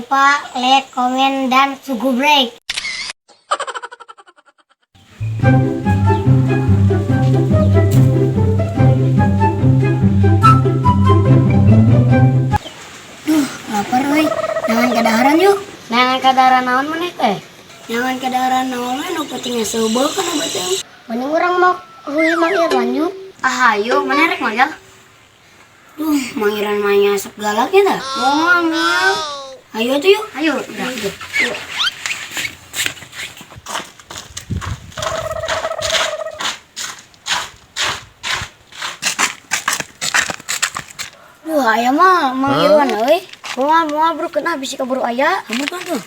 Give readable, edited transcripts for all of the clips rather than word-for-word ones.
lupa like, komen, dan sugu break. Lapar weh, jangan kadaharan yuk. Jangan kadaharan naon meneh teh. Jangan kadaharan naon mah nu pentingnya seubeuh kan obat teh. Mending urang mau huy Mang Irwan yuk. Ah ayo, mana rek manggal? Mang Irwan mah nyasep galaknya dah. Mau ambil. Ayo tuh yuk. Ayo, udah. Yuk. Aya mah Mang Irwan euy. Moal bro kena bisi kaburu aya. Kamu kan tuh.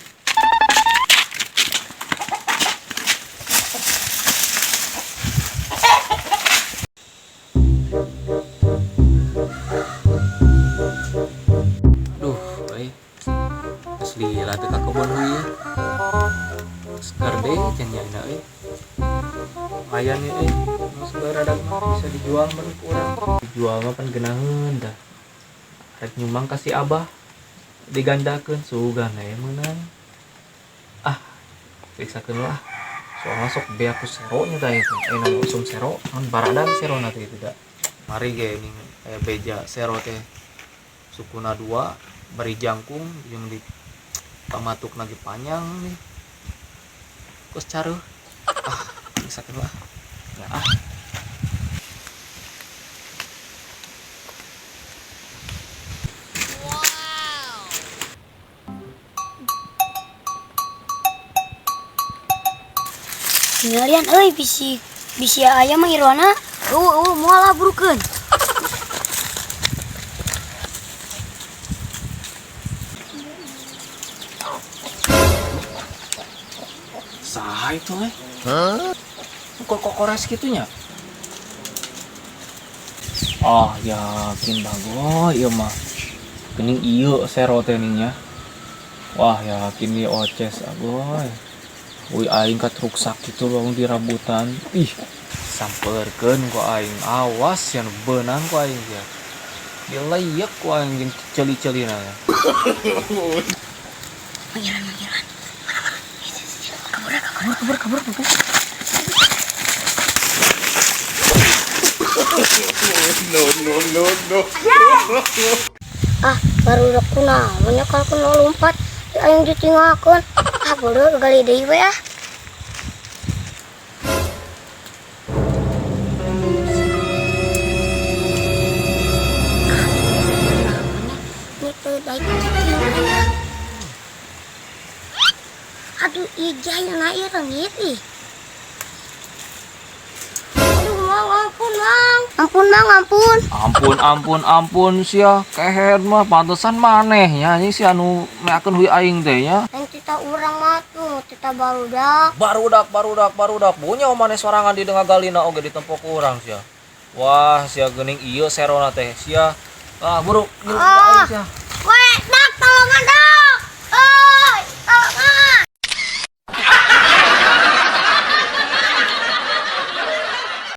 Duh, asli latih ka kebon heui ya. Sekar deh cenah nya euy. Lumayan ya euy. Nu sabaradak mah bisa dijual menurut urang. Dijual mah pan geunaheun dah. Rek nyumbang kasih abah digandakeun sugan aya meunang. Periksakeun lah. Soalnya sok be aku sero nya tah itu. Nama usum sero, mun baradag sero na teh tidak. Mari ge ning aya beja sero teh. Sukuna 2 bari jangkung jeung di pamatuk lagi panjang nih. Kos careuh. Periksakeun lah. Ya Ngalian euy bisi aya Mang Irwana. Moal abrukeun. saha itu kok kores gitunya. Yakin bagoy ieu mah geuning ieu sero teh nya. Wah yakin ieu oces agoy. Uy aing ka truk sakit tuh bangun di rambutan. Samperkeun ku aing, awas yang beunang ku aing ya. Dileyak ku aing jeung celi-celina. Mang Irwan. Mana? Kabur. No. Baru udah kunaon kalau kuno lompat. Aing ditinggalkeun. Bodoh gali deui we ah. Aduh, ijah yang air rengit ih. Aduh, Ampun sia keher mah pantesan maneh nya anjing si anu meakeun huy aing teh nya. Tita urang mah tuh, tita barudak. Barudak. Punya maneh sorangan di dengah galina oge ditempo ku urang sia. Wah, sia geuning ieu serona teh sia. Buru ngilu aing sia. Dak tolongan dak.